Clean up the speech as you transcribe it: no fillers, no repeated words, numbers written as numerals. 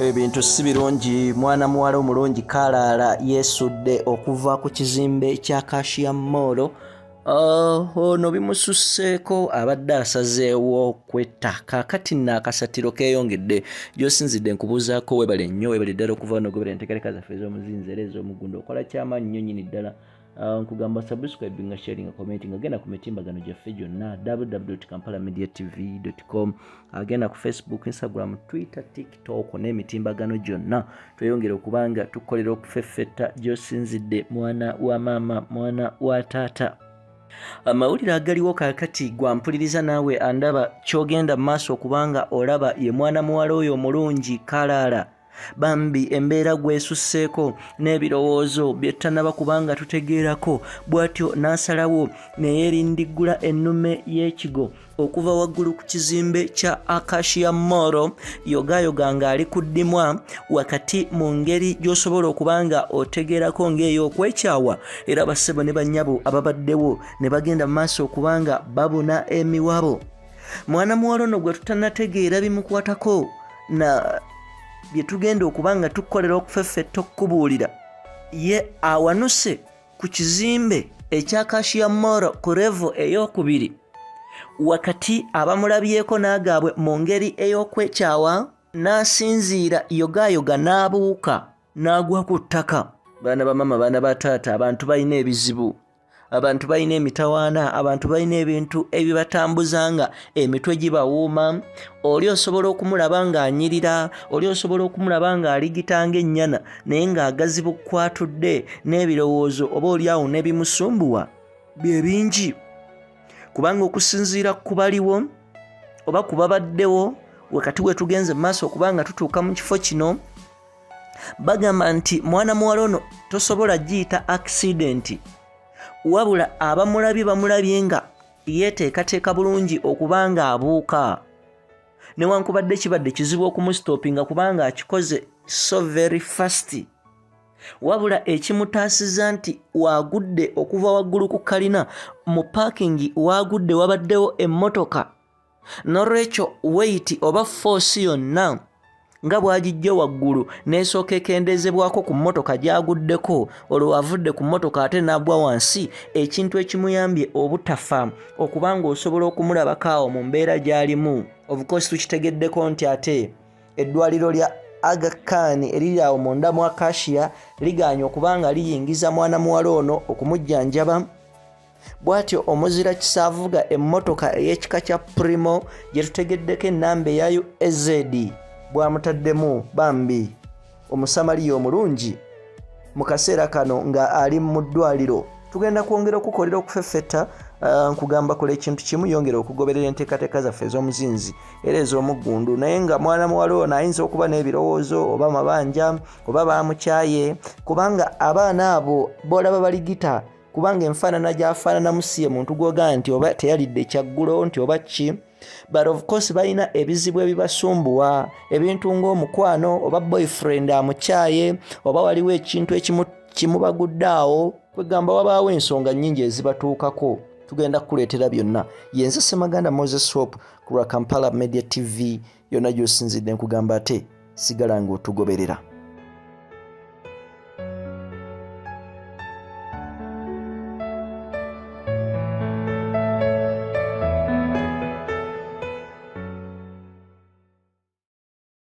Ebintu si birungi. Mwana muwala omulungi kalaala Yesudde Okuva Kukizimbe kya Acacia Mall. Ono bimususseeko abadde asazeewo kwetta kaakati n'akasatiro keeyongedde. Gy'osinzidde nkubuuzaako webale nnyo, webale ddala okuva wano goberera enteekateeka zaffe ez'omuzinzi era ez'omuggundu. Okola ky'amaanyi nnyo nnyini ddala. Nkugamba subscribing, sharing, commenting. Agenda ku mitimbagano gyaffe gyonna www.kampalamediatv.com. Agenda ku Facebook, Instagram, Twitter, TikTok n'emitimbagano gyonna. Tweyongere okubanga tukolera okufeffetta gy'osinzidde mwana wa maama, mwana wa taata. Amawulire agaliwo kaakati gwampuliriza naawe andaba kyogenda maaso okubanga olaba ye mwana muwala oyo omulungi kalaala. Bambi embeera gwesusseeko n'ebirowoozo byettanaba kubanga tutegeerako, bw'atyo n'asalawo neyeerindiggula ennume y'ekigo okuva waggulu ku kizimbe kya Acacia Mall yogayoga ng'ali kuddimwa wakati mu ngeri gy'osobola okubanga otegeerako ng'ey'okwekyawa, era bassebo ne bannyabo ababaddewo ne bagenda mu maaso okubanga babuna emiwabo. Mwana muwala ono gwe tutannategeera bimukwatako na bye tugenda okubanga tukolera okufeffetta okubuulira, ye awanuse ku kizimbe ekya Acacia Mall ku level ey'okubiri, wakati abamulabyeko n'agaabwe mu ngeri ey'okwekyawa, n'asinziira yogayoga n'abuuka n'agwa ku ttaka. Baana ba mama, baana ba taata, abantu balina ebizibu, abantu balina emitawaana, abantu balina ebintu ebibatambuzanga emitwe gibawuuma. Oli osobola okumulaba ng'anyirira, oli osobola okumulaba ng'aligitanga ennyana naye ng'agazibu kwatudde n'ebirowoozo oba oli awo n'ebimusumbuwa bye bingi, kubanga okusinziira ku baliwo oba ku babaddewo wakati we tugenze mu maaso okubanga tutuuka mu kifo kino, bagamba nti mwana muwala ono tosobola giyita accident, wabula abamulabye bamulabye nga yeeteekateeka bulungi okubanga abuuka, newankubadde kibadde kizibu okumusitoopinga kubanga akikoze so very fast, wabula ekimutaasiza nti waagudde okuva waggulu ku kalina mu paakingi, waagudde wabaddewo emmotoka, n'olwekyo weight oba force yonna nga bw'agijja waggulu n'esooka ekendezebwako ku mmotoka gy'aguddeko, olwo avudde ku mmotoka ate n'agwa wansi, ekintu ekimuyambye obutafa okubanga osobola okumulabako awo mu mbeera gy'alimu. Of course tukitegeddeko nti ate eddwaliro lya Aga Khan eriri awo munda mu Acacia ligaanye okubanga liyingiza mwana muwala ono okumujjanjaba. Bw'atyo omuzira kisaavuga emmotoka ey'ekika kya Primo gye tutegeddeko ennamba eyayo EZ bw'amutaddemu bambi omusamaliya omulungi mu kaseera kano nga ali mu ddwaliro. Tugenda kwongera okukolera okufeffetta, nkugamba kola ekintu kimu, yongera okugoberera enteekateeka zaffe ez'omuzinzi era ez'omuggundu, naye nga mwana muwala ono ayinza okuba n'ebirowoozo oba mabanja oba bamukyaye, kubanga abaana abo b'olaba baligita kubanga enfaanana gy'afaananamu si ye muntu gw'ogamba nti oba teyalidde kyaggulo nti oba ki, but of course balina ebizibu ebibasumbuwa, ebintu ng'omukwano oba boyfriend amukyaye oba waliwo ekintu ekimu kimubagudde awo, kwegamba wabaawo ensonga nnyingi ezibatuukako. Tugenda kukuleetera byonna. Yenze Ssemaganda Moses Hope ku lwa Kampala Media TV, yonna gy'osinzidde nkugamba ate sigala ng'otugoberera.